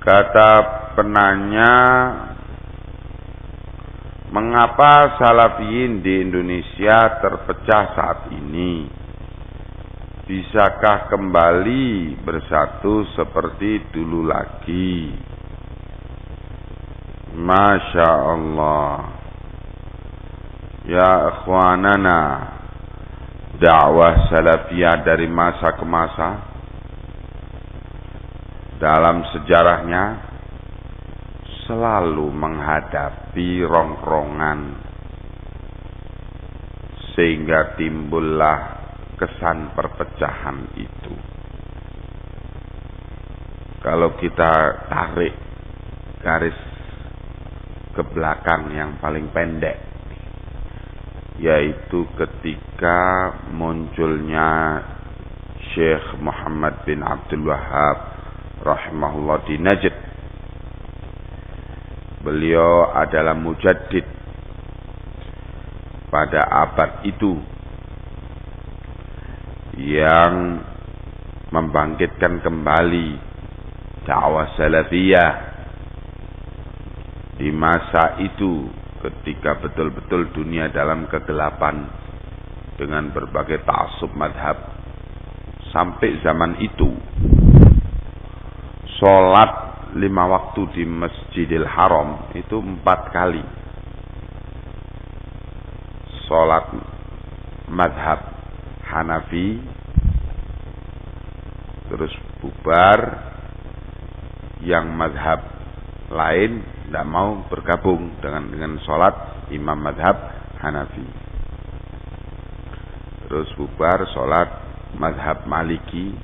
Kata penanya, mengapa salafiyin di Indonesia terpecah saat ini? Bisakah kembali bersatu seperti dulu lagi? Masya Allah. Ya ikhwanana, dakwah salafiyah dari masa ke masa dalam sejarahnya selalu menghadapi rongkrongan, sehingga timbullah kesan perpecahan itu. Kalau kita tarik garis ke belakang yang paling pendek, yaitu ketika munculnya Syekh Muhammad bin Abdul Wahhab rahimahullah di Najd. Beliau adalah mujaddid pada abad itu yang membangkitkan kembali dakwah salafiyah di masa itu ketika betul-betul dunia dalam kegelapan dengan berbagai ta'assub madhab. Sampai zaman itu sholat 5 waktu di Masjidil Haram itu 4 kali. Sholat madhab Hanafi, terus bubar, yang madhab lain tidak mau bergabung dengan sholat imam madhab Hanafi. Terus bubar sholat madhab Maliki,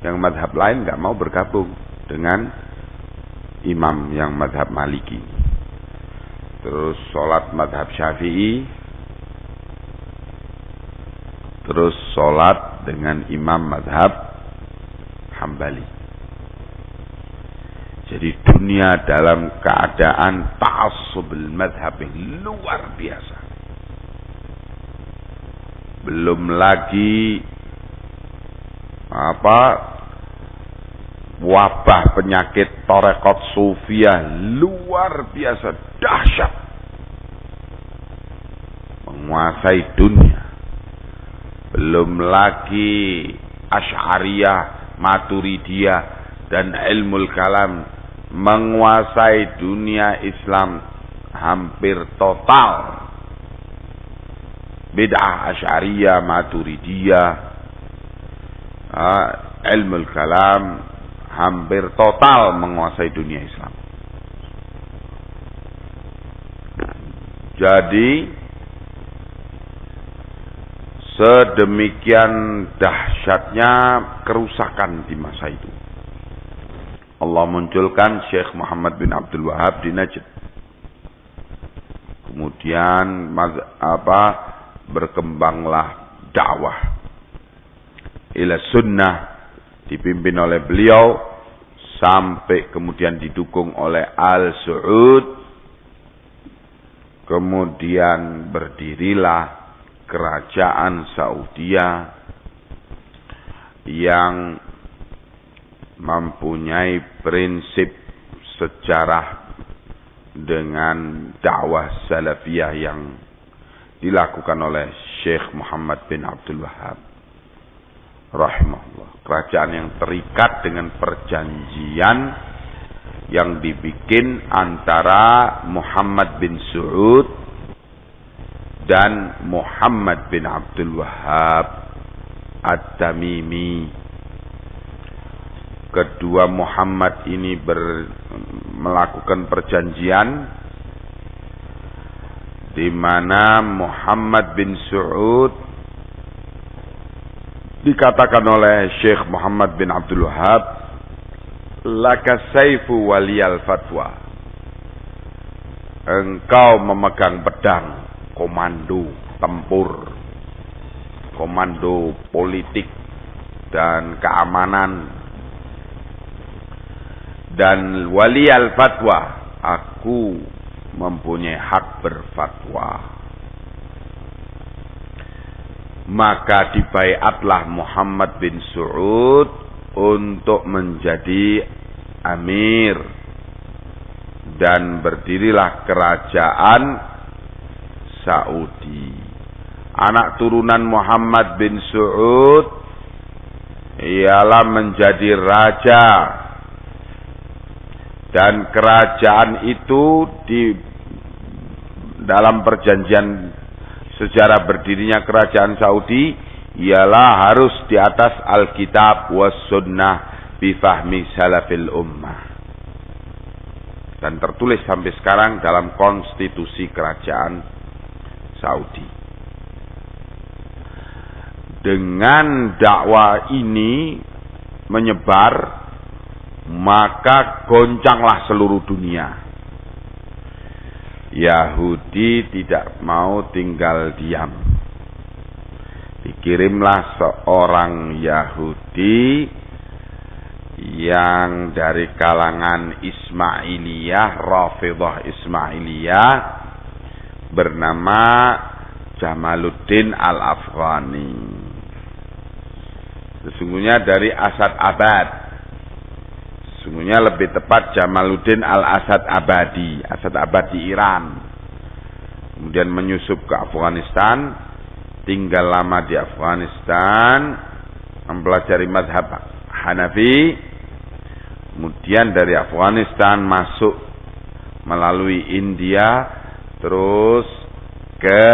yang madhab lain nggak mau bergabung dengan imam yang madhab Maliki. Terus sholat madhab Syafi'i, terus sholat dengan imam madhab Hambali. Jadi dunia dalam keadaan ta'assubul madhab yang luar biasa. Belum lagi wabah penyakit tarekat sufiyah luar biasa dahsyat menguasai dunia. Belum lagi Asy'ariyah, Maturidiyah dan ilmul kalam menguasai dunia Islam hampir total. Bid'ah Asy'ariyah, Maturidiyah, ilmul kalam hampir total menguasai dunia Islam. Jadi sedemikian dahsyatnya kerusakan di masa itu. Allah munculkan Syekh Muhammad bin Abdul Wahhab di Najd. Kemudian berkembanglah dakwah ila sunnah dipimpin oleh beliau sampai kemudian didukung oleh Al Saud. Kemudian berdirilah kerajaan Saudia yang mempunyai prinsip sejarah dengan dakwah salafiyah yang dilakukan oleh Syekh Muhammad bin Abdul Wahhab rahimahullah. Kerajaan yang terikat dengan perjanjian yang dibikin antara Muhammad bin Saud dan Muhammad bin Abdul Wahhab At-Tamimi. Kedua Muhammad ini melakukan perjanjian di mana Muhammad bin Saud dikatakan oleh Syekh Muhammad bin Abdul Wahhab, laka saifu waliyal fatwa. Engkau memegang pedang, komando tempur, komando politik dan keamanan, dan wali al-fatwa, aku mempunyai hak berfatwa. Maka dibaiatlah Muhammad bin Saud untuk menjadi amir, dan berdirilah kerajaan Saudi. Anak turunan Muhammad bin Saud ialah menjadi raja, dan kerajaan itu di dalam perjanjian sejarah berdirinya kerajaan Saudi ialah harus di atas Alkitab was Sunnah bi fahmi salafil ummah, dan tertulis sampai sekarang dalam konstitusi kerajaan Saudi. Dengan dakwah ini menyebar, maka goncanglah seluruh dunia. Yahudi tidak mau tinggal diam. Dikirimlah seorang Yahudi yang dari kalangan Ismailiyah, Rafidhah Ismailiyah, bernama Jamaluddin Al-Afghani. Sesunggunya dari Asad Abad. Sesunggunya lebih tepat Jamaluddin Al-Asad Abadi. Asad Abad di Iran. Kemudian menyusup ke Afghanistan. Tinggal lama di Afghanistan. Mempelajari mazhab Hanafi. Kemudian dari Afghanistan masuk melalui India. Terus ke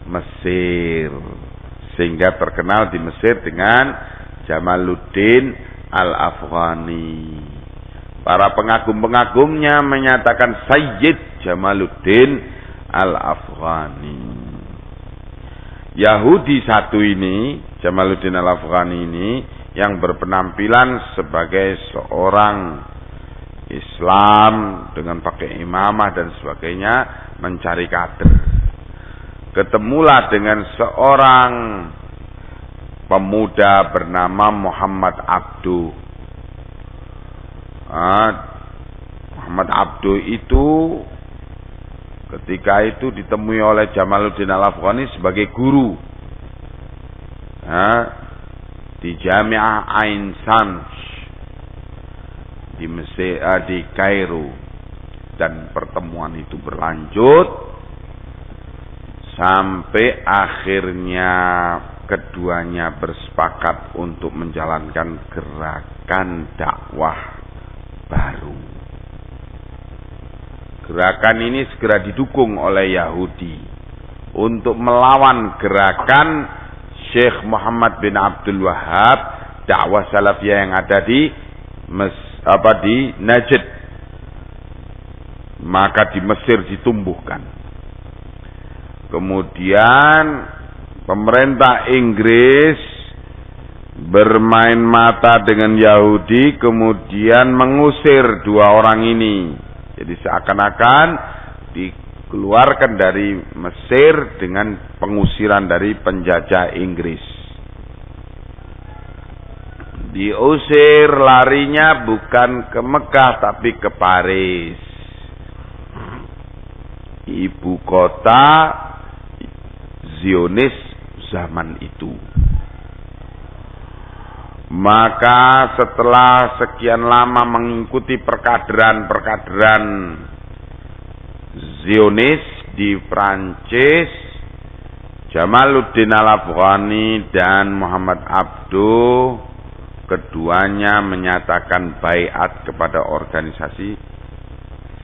Mesir. Sehingga terkenal di Mesir dengan Jamaluddin Al-Afghani. Para pengagum-pengagumnya menyatakan Sayyid Jamaluddin Al-Afghani. Yahudi satu ini, Jamaluddin Al-Afghani ini, yang berpenampilan sebagai seorang Islam dengan pakai imamah dan sebagainya, mencari kader. Ketemulah dengan seorang pemuda bernama Muhammad Abdu. Muhammad Abdu itu ketika itu ditemui oleh Jamaluddin Al-Afghani sebagai guru di Jami'ah Ain Shams di Mesir, di Kairo, dan pertemuan itu berlanjut sampai akhirnya keduanya bersepakat untuk menjalankan gerakan dakwah baru. Gerakan ini segera didukung oleh Yahudi untuk melawan gerakan Syekh Muhammad bin Abdul Wahhab, dakwah salafiyah yang ada di Najd. Maka di Mesir ditumbuhkan. Kemudian pemerintah Inggris bermain mata dengan Yahudi, kemudian mengusir dua orang ini. Jadi seakan-akan dikeluarkan dari Mesir dengan pengusiran dari penjajah Inggris. Diusir, larinya bukan ke Mekah tapi ke Paris, ibu kota Zionis zaman itu. Maka setelah sekian lama mengikuti perkaderan Zionis di Prancis, Jamaluddin Al-Afghani dan Muhammad Abdu, keduanya menyatakan baiat kepada organisasi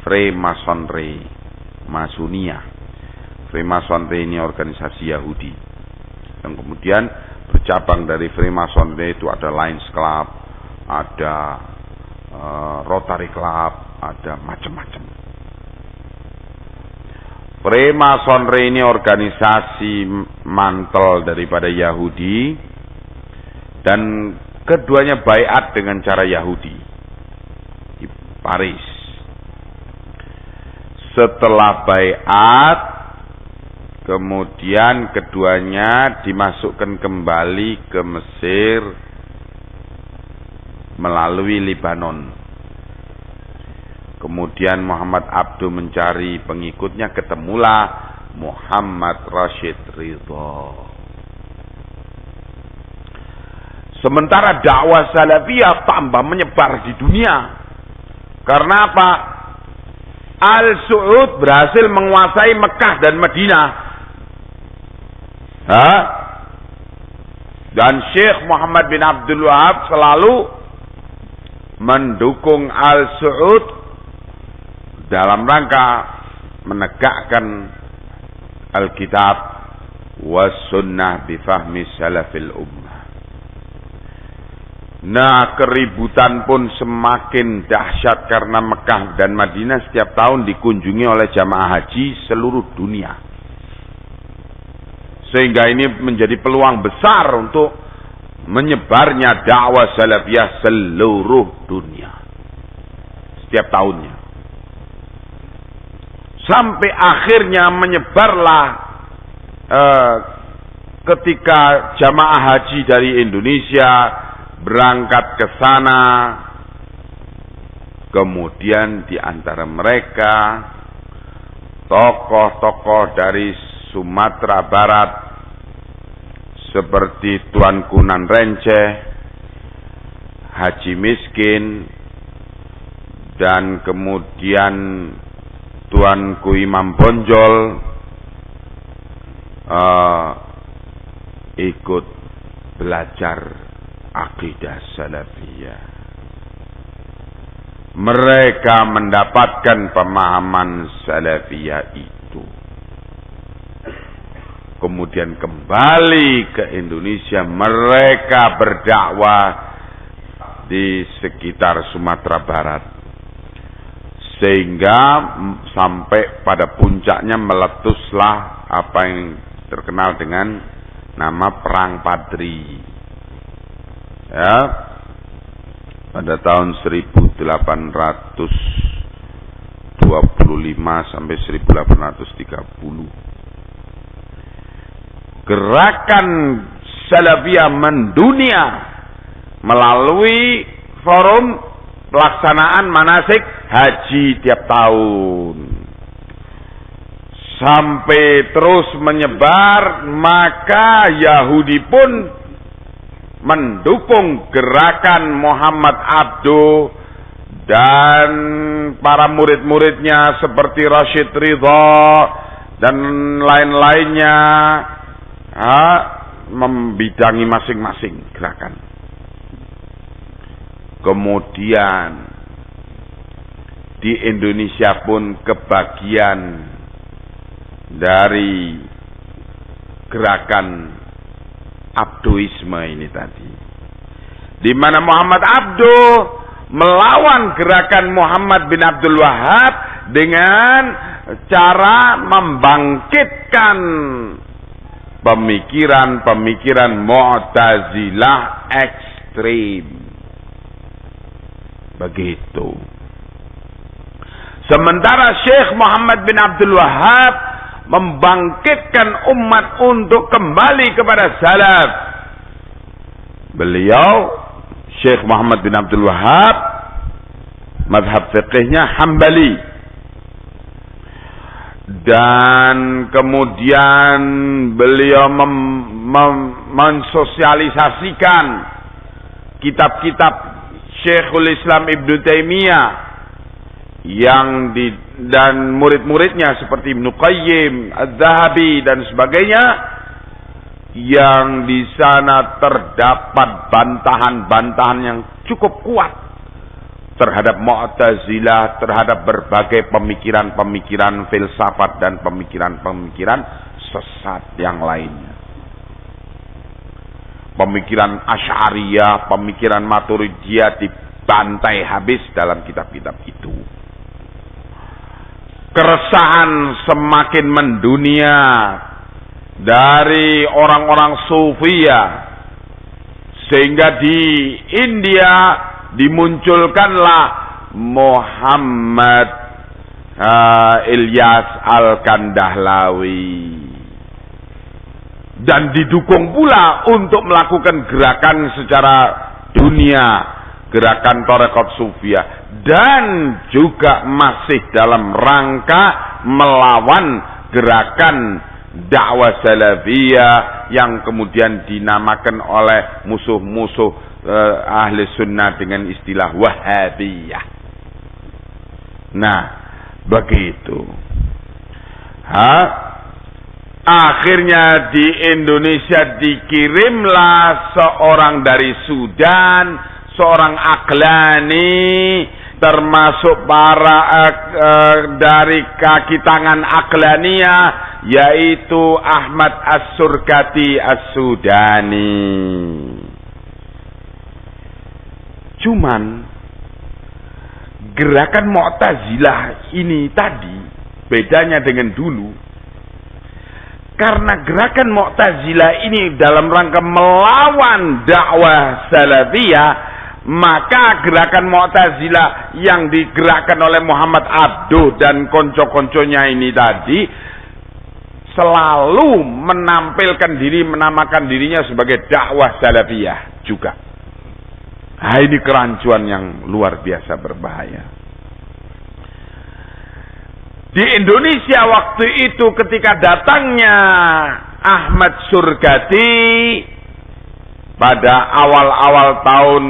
Freemasonry, Masonia. Freemasonry ini organisasi Yahudi yang kemudian bercabang dari Freemasonry itu ada Lions Club, ada Rotary Club, ada macam-macam. Freemasonry ini organisasi mantel daripada Yahudi, dan keduanya baiat dengan cara Yahudi di Paris. Setelah baiat, kemudian keduanya dimasukkan kembali ke Mesir melalui Libanon. Kemudian Muhammad Abdu mencari pengikutnya, ketemulah Muhammad Rashid Ridha. Sementara dakwah salafiyah tambah menyebar di dunia. Karena apa? Al-Saud berhasil menguasai Mekah dan Madinah. Dan Syekh Muhammad bin Abdul Wahab selalu mendukung Al-Saud dalam rangka menegakkan Alkitab was sunnah bifahmi salafil ummah. Nah, keributan pun semakin dahsyat karena Mekah dan Madinah setiap tahun dikunjungi oleh jamaah haji seluruh dunia. Sehingga ini menjadi peluang besar untuk menyebarnya dakwah salafiyah seluruh dunia. Setiap tahunnya. Sampai akhirnya menyebarlah ketika jamaah haji dari Indonesia berangkat ke sana, kemudian di antara mereka tokoh-tokoh dari Sumatera Barat seperti Tuanku Nan Renceh, Haji Miskin, dan kemudian Tuanku Imam Bonjol ikut belajar akidah salafiyah. Mereka mendapatkan pemahaman salafiyah itu. Kemudian kembali ke Indonesia, mereka berdakwah di sekitar Sumatera Barat. Sehingga sampai pada puncaknya meletuslah apa yang terkenal dengan nama Perang Padri. Ya, pada tahun 1825 sampai 1830. Gerakan salafiyah mendunia melalui forum pelaksanaan manasik haji tiap tahun. Sampai terus menyebar, maka Yahudi pun mendukung gerakan Muhammad Abduh dan para murid-muridnya seperti Rashid Ridha dan lain-lainnya, membidangi masing-masing gerakan. Kemudian di Indonesia pun kebagian dari gerakan Abduisme ini tadi, di mana Muhammad Abduh melawan gerakan Muhammad bin Abdul Wahab dengan cara membangkitkan pemikiran-pemikiran Mu'tazilah ekstrim. Begitu. Sementara Syekh Muhammad bin Abdul Wahab membangkitkan umat untuk kembali kepada salaf. Beliau Syekh Muhammad bin Abdul Wahab mazhab fiqihnya Hambali, dan kemudian beliau mensosialisasikan kitab-kitab Syekhul Islam Ibnu Taimiyah dan murid-muridnya seperti Ibnu Qayyim, Az-Zahabi dan sebagainya, yang di sana terdapat bantahan-bantahan yang cukup kuat terhadap Mu'tazilah, terhadap berbagai pemikiran-pemikiran filsafat dan pemikiran-pemikiran sesat yang lainnya. Pemikiran Asy'ariyah, pemikiran Maturidiyah dibantai habis dalam kitab-kitab itu. Keresahan semakin mendunia dari orang-orang Sufiyah, sehingga di India dimunculkanlah Muhammad Ilyas Al-Kandahlawi, dan didukung pula untuk melakukan gerakan secara dunia, gerakan Tarekat Sufiyah, dan juga masih dalam rangka melawan gerakan dakwah salafiyah yang kemudian dinamakan oleh musuh-musuh ahli sunnah dengan istilah Wahabiyah. Nah, begitu. Akhirnya di Indonesia dikirimlah seorang dari Sudan, seorang Aqlani, termasuk para dari kaki tangan Aqlaniyah, yaitu Ahmad As-Surkati As-Sudani. Cuman gerakan Mu'tazilah ini tadi bedanya dengan dulu, karena gerakan Mu'tazilah ini dalam rangka melawan dakwah Salafiyah, maka gerakan Mu'tazilah yang digerakkan oleh Muhammad Abduh dan konco-konconya ini tadi selalu menampilkan diri, menamakan dirinya sebagai dakwah Salafiyah juga. Nah, ini kerancuan yang luar biasa berbahaya. Di Indonesia waktu itu ketika datangnya Ahmad Surkati pada awal-awal tahun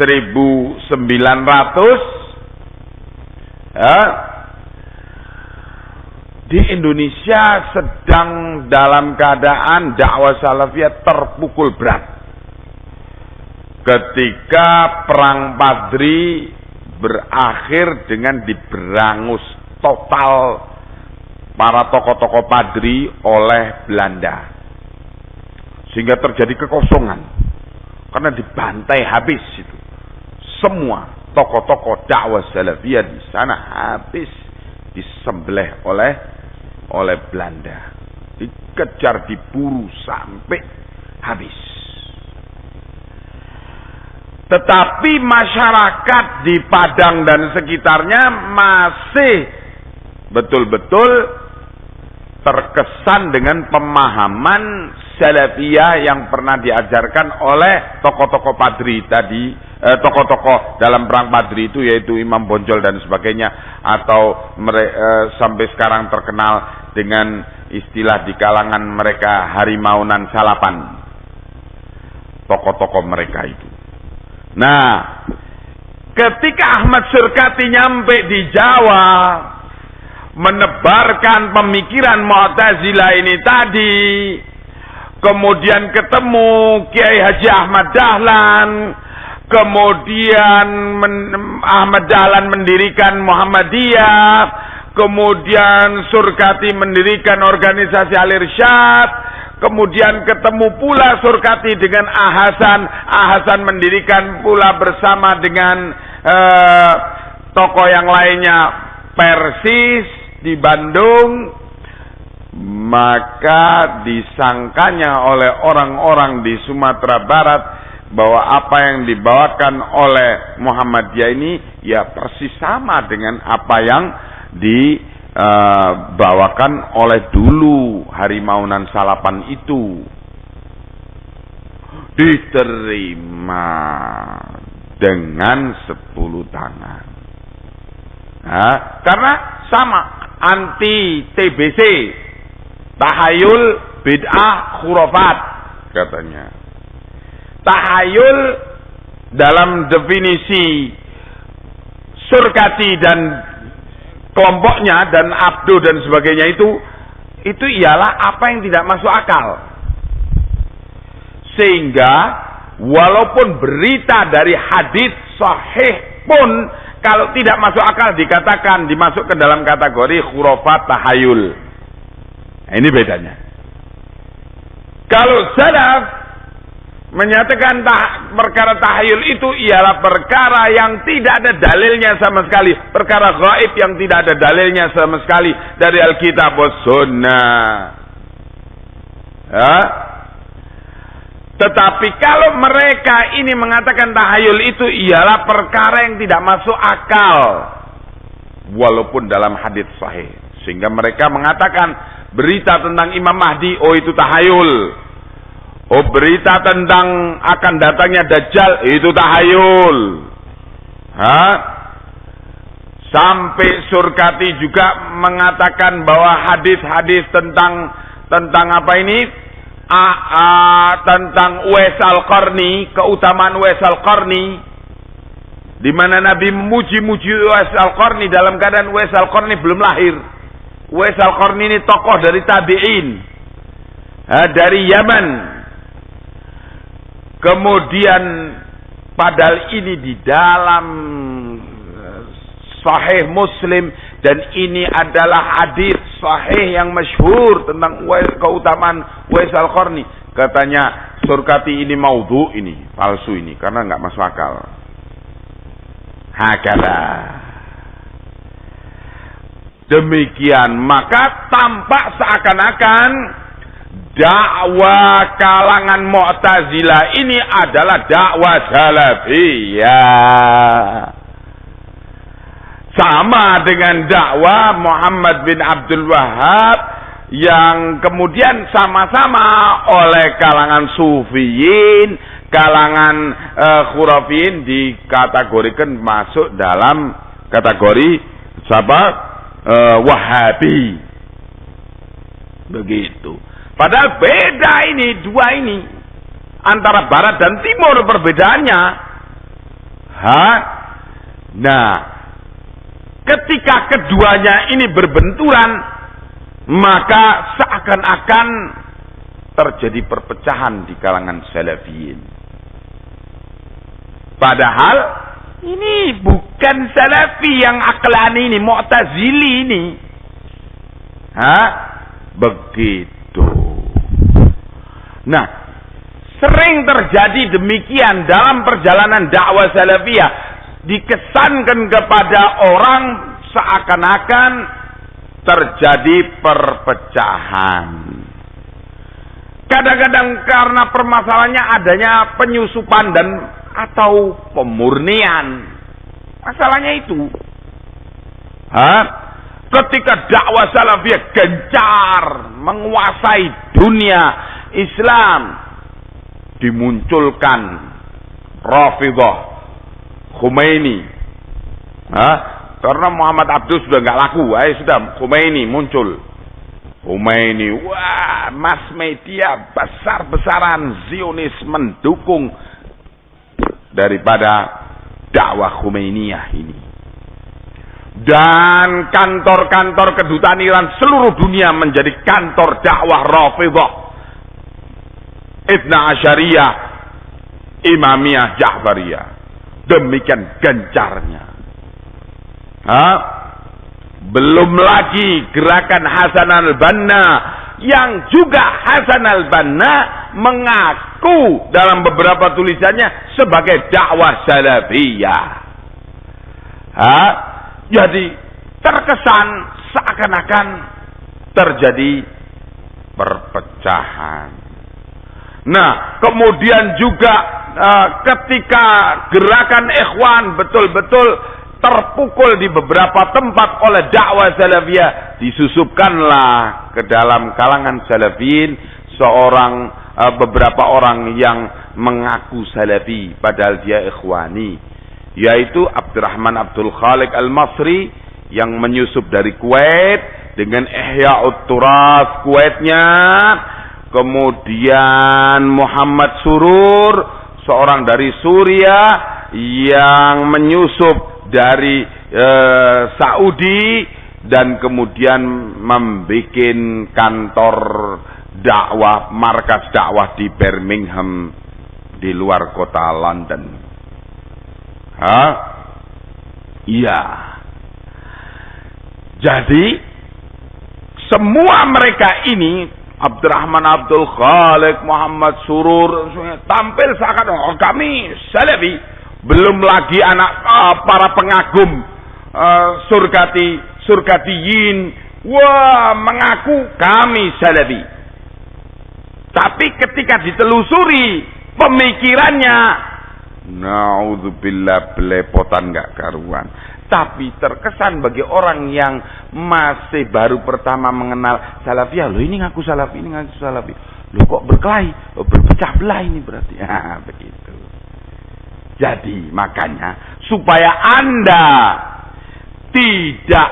1900, di Indonesia sedang dalam keadaan dakwah Salafiyah terpukul berat. Ketika Perang Padri berakhir dengan diberangus total para tokoh-tokoh Padri oleh Belanda, sehingga terjadi kekosongan karena dibantai habis itu. Semua tokoh-tokoh dakwah Salafiyah di sana habis disembelih oleh Belanda, dikejar, diburu sampai habis. Tetapi masyarakat di Padang dan sekitarnya masih betul-betul terkesan dengan pemahaman Salafiyah yang pernah diajarkan oleh tokoh-tokoh Padri tadi, tokoh-tokoh dalam perang Padri itu, yaitu Imam Bonjol dan sebagainya, atau sampai sekarang terkenal dengan istilah di kalangan mereka harimaunan salapan, tokoh-tokoh mereka itu. Nah, ketika Ahmad Surkati nyampe di Jawa, menebarkan pemikiran Mu'tazilah ini tadi, kemudian ketemu Kiai Haji Ahmad Dahlan, kemudian Ahmad Dahlan mendirikan Muhammadiyah, kemudian Surkati mendirikan organisasi Al-Irsyad, kemudian ketemu pula Surkati dengan Ahasan mendirikan pula bersama dengan tokoh yang lainnya Persis di Bandung. Maka disangkanya oleh orang-orang di Sumatera Barat bahwa apa yang dibawakan oleh Muhammadiyah ini ya persis sama dengan apa yang dibawakan oleh dulu harimaunan salapan itu. Diterima dengan 10 tangan. Karena sama, anti TBC, tahayul, bid'ah, khurafat katanya. Tahayul dalam definisi Surkati dan kelompoknya dan Abduh dan sebagainya itu ialah apa yang tidak masuk akal. Sehingga walaupun berita dari hadis sahih pun kalau tidak masuk akal dikatakan dimasuk ke dalam kategori khurafat tahayul. Nah, ini bedanya. Kalau salaf menyatakan perkara tahayul itu ialah perkara yang tidak ada dalilnya sama sekali, perkara gaib yang tidak ada dalilnya sama sekali dari Alkitab was Sunnah. Tetapi kalau mereka ini mengatakan tahayul itu ialah perkara yang tidak masuk akal, walaupun dalam hadits sahih, sehingga mereka mengatakan berita tentang Imam Mahdi, oh itu tahayul. Oh, berita tentang akan datangnya Dajjal, itu tahayul. Sampai Surkati juga mengatakan bahwa hadis-hadis tentang apa ini? Tentang Uwais Al-Qarni, keutamaan Uwais Al-Qarni, di mana Nabi memuji-muji Uwais Al-Qarni dalam keadaan Uwais Al-Qarni belum lahir. Uwais Al-Qarni ini tokoh dari tabi'in, dari Yaman. Kemudian padahal ini di dalam Sahih Muslim, dan ini adalah hadis sahih yang masyhur tentang keutamaan Uwais Al-Qarni. Katanya Surkati ini maudhu, ini palsu, ini karena nggak masuk akal. Hakala. Demikian, maka tampak seakan-akan dakwah kalangan Mu'tazilah ini adalah dakwah salafiyah. Sama dengan dakwah Muhammad bin Abdul Wahhab yang kemudian sama-sama oleh kalangan Sufiyin, kalangan Khurafiyin dikategorikan masuk dalam kategori Wahabi. Begitu. Padahal beda ini, dua ini. Antara barat dan timur perbedaannya. Nah, ketika keduanya ini berbenturan, maka seakan-akan terjadi perpecahan di kalangan salafiyin. Padahal ini bukan salafi yang aklani ini, Mu'tazili ini. Begitu. Nah, sering terjadi demikian dalam perjalanan dakwah salafiyah. Dikesankan kepada orang seakan-akan terjadi perpecahan. Kadang-kadang karena permasalahannya adanya penyusupan dan atau pemurnian. Masalahnya itu. Ketika dakwah salafiyah gencar menguasai dunia Islam, dimunculkan Rafidhah, Khomeini. Karena Muhammad Abdul sudah nggak laku, sudah Khomeini muncul. Khomeini, wah, mass media besar-besaran Zionis mendukung daripada dakwah Khomeiniah ini. Dan kantor-kantor kedutaan Iran seluruh dunia menjadi kantor dakwah Rafidhah, Ithna Asyariyah, Imamiyah, Ja'fariyah. Demikian gencarnya. Belum lagi gerakan Hasan al-Banna, yang juga Hasan al-Banna mengaku dalam beberapa tulisannya sebagai dakwah salafiyah. Jadi terkesan seakan-akan terjadi perpecahan. Nah, kemudian juga ketika gerakan Ikhwan betul-betul terpukul di beberapa tempat oleh dakwah salafiyah, disusupkanlah ke dalam kalangan salafiyin beberapa orang yang mengaku salafi padahal dia ikhwani, yaitu Abdurrahman Abdul Khaliq Al-Masri yang menyusup dari Kuwait dengan Ihya'ut Turath Kuwaitnya. Kemudian Muhammad Surur, seorang dari Suriah yang menyusup dari Saudi dan kemudian membuat kantor dakwah, markas dakwah di Birmingham di luar kota London. Iya. Jadi semua mereka ini, Abdurrahman Abdul Khaliq, Muhammad Surur, tampil seakan kami salafi. Belum lagi para pengagum surkatiyin, wah, mengaku kami salafi. Tapi ketika ditelusuri pemikirannya, naudzubillah, belepotan gak karuan. Tapi terkesan bagi orang yang masih baru pertama mengenal salafiyah, loh ini ngaku salafi, ini ngaku salafi, loh kok berkelahi, berpecah belah ini berarti. Begitu. Jadi makanya supaya Anda tidak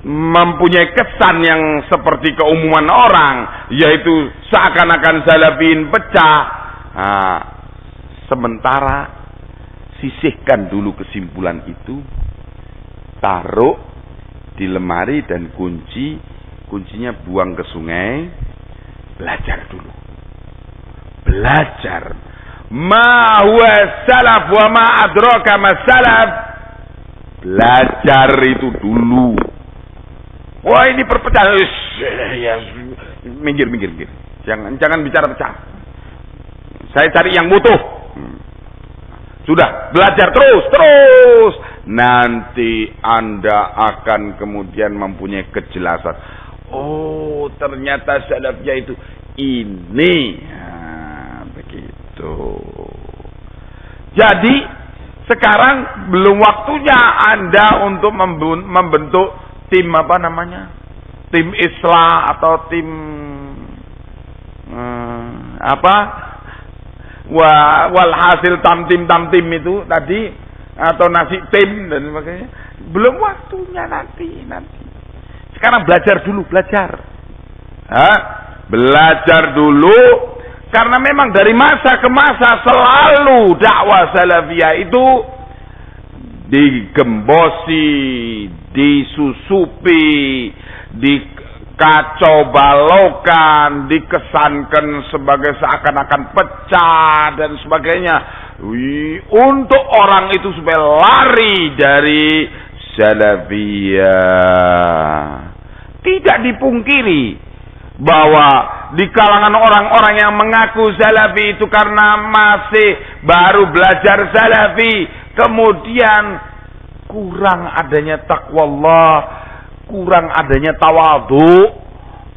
mempunyai kesan yang seperti keumuman orang, yaitu seakan-akan salafiyin pecah. Sementara sisihkan dulu kesimpulan itu, taruh di lemari dan kuncinya buang ke sungai, belajar dulu. Belajar. Ma huwa salaf wa ma adraka ma salaf. Belajar itu dulu. Wah, ini perpecahan. Ya, minggir. Jangan bicara pecah. Saya cari yang butuh. Sudah, belajar terus. Nanti Anda akan kemudian mempunyai kejelasan. Oh, ternyata salafnya itu ini. Nah, begitu. Jadi, sekarang belum waktunya Anda untuk membentuk tim apa namanya? Tim Islah atau tim walhasil tamtim itu tadi, atau nasi tim dan sebagainya. Belum waktunya nanti. Sekarang belajar dulu, belajar dulu, karena memang dari masa ke masa selalu dakwah salafiyah itu digembosi, disusupi, dikacau balokan, dikesankan sebagai seakan-akan pecah dan sebagainya, untuk orang itu supaya lari dari salafiyah. Tidak dipungkiri bahwa di kalangan orang-orang yang mengaku salafi itu karena masih baru belajar salafi, kemudian kurang adanya taqwallah, kurang adanya tawadhu,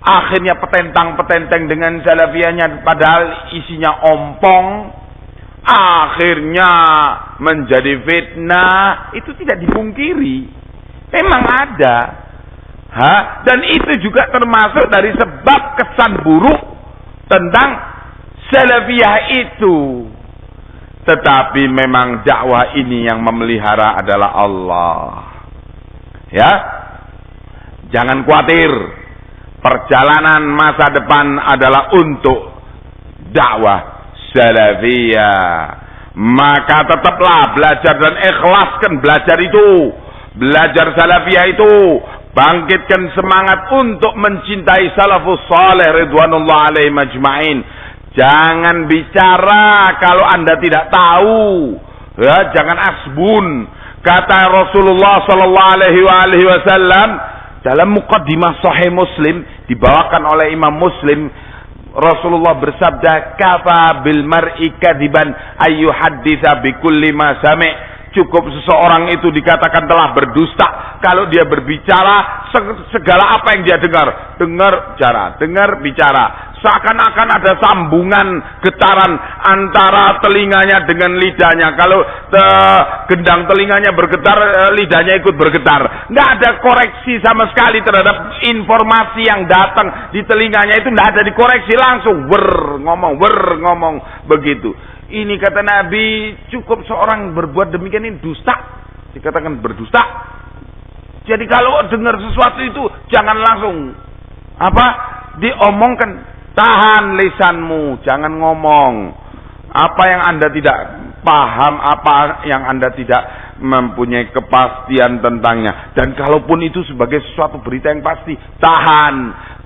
akhirnya petentang-petenteng dengan salafiyahnya padahal isinya ompong, akhirnya menjadi fitnah. Itu tidak dipungkiri, memang ada. Dan itu juga termasuk dari sebab kesan buruk tentang salafiyah itu. Tetapi memang dakwah ini yang memelihara adalah Allah. Ya, jangan khawatir. Perjalanan masa depan adalah untuk dakwah salafiyah. Maka tetaplah belajar dan ikhlaskan belajar itu. Belajar salafiyah itu. Bangkitkan semangat untuk mencintai salafus saleh ridwanullah alaihim ajma'in. Jangan bicara kalau Anda tidak tahu. Ya, jangan asbun. Kata Rasulullah sallallahu alaihi wasallam dalam muqaddimah Sahih Muslim dibawakan oleh Imam Muslim, Rasulullah bersabda, "Kafa bil mar'i kadiban ayyuhadditsa bikulli ma sami'." Cukup seseorang itu dikatakan telah berdusta kalau dia berbicara segala apa yang dia dengar. Dengar bicara. Seakan-akan ada sambungan getaran antara telinganya dengan lidahnya. Kalau gendang telinganya bergetar, lidahnya ikut bergetar. Nggak ada koreksi sama sekali terhadap informasi yang datang di telinganya itu. Nggak ada dikoreksi, langsung ngomong begitu. Ini kata Nabi, cukup seorang berbuat demikian ini dusta. Dikatakan berdusta. Jadi kalau dengar sesuatu itu jangan langsung diomongkan. Tahan lisanmu, jangan ngomong apa yang Anda tidak paham, apa yang Anda tidak mempunyai kepastian tentangnya. Dan kalaupun itu sebagai sesuatu berita yang pasti, tahan,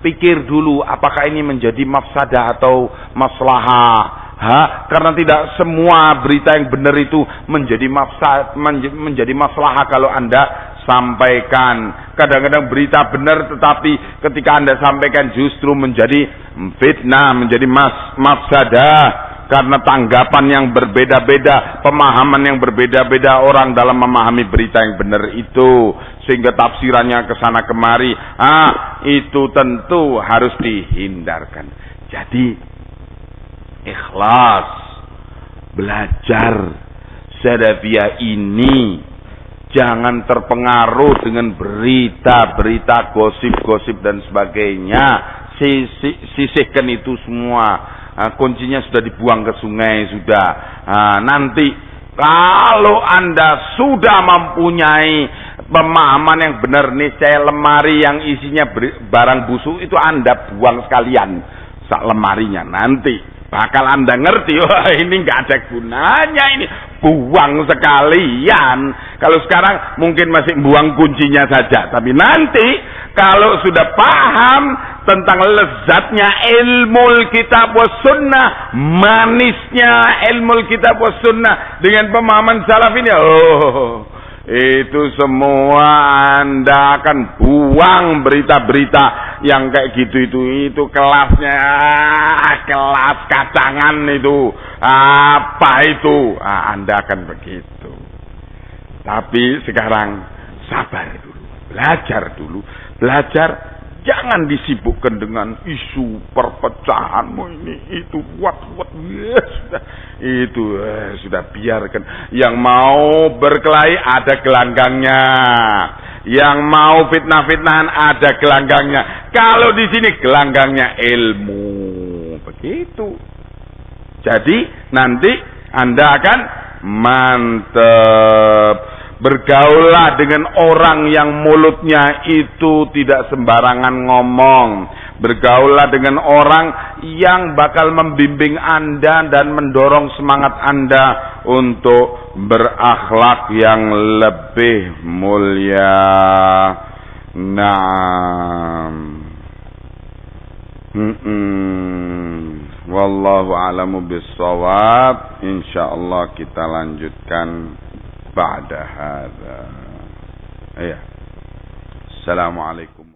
pikir dulu apakah ini menjadi mafsadah atau maslahah. Karena tidak semua berita yang benar itu menjadi maslahah kalau Anda sampaikan. Kadang-kadang berita benar tetapi ketika Anda sampaikan justru menjadi fitnah, menjadi mafsadah. Karena tanggapan yang berbeda-beda, pemahaman yang berbeda-beda orang dalam memahami berita yang benar itu, sehingga tafsirannya ke sana kemari. Itu tentu harus dihindarkan. Jadi ikhlas, belajar salafiyah ini jangan terpengaruh dengan berita-berita, gosip-gosip dan sebagainya. Sisihkan itu semua. Kuncinya sudah dibuang ke sungai sudah. Nanti kalau Anda sudah mempunyai pemahaman yang benar, niscaya lemari yang isinya barang busuk itu Anda buang sekalian sak lemarinya nanti. bakal Anda ngerti, wah ini nggak ada gunanya, ini buang sekalian. Kalau sekarang mungkin masih buang kuncinya saja, tapi nanti kalau sudah paham tentang lezatnya ilmu kitab was sunnah, manisnya ilmu kitab was sunnah dengan pemahaman salaf ini, itu semua Anda akan buang berita-berita yang kayak gitu itu kelasnya kelas kacangan itu, apa itu, Anda akan begitu. Tapi sekarang sabar dulu, belajar, jangan disibukkan dengan isu perpecahanmu ini itu sudah biarkan. Yang mau berkelahi ada gelanggangnya, yang mau fitnah-fitnahan ada gelanggangnya. Kalau di sini gelanggangnya ilmu, begitu. Jadi nanti Anda akan mantep. Bergaullah dengan orang yang mulutnya itu tidak sembarangan ngomong. Bergaullah dengan orang yang bakal membimbing Anda dan mendorong semangat Anda untuk berakhlak yang lebih mulia. Naam. Wallahu a'lamu bissawab. Insyaallah kita lanjutkan ba'da hadza. Iya. Assalamualaikum.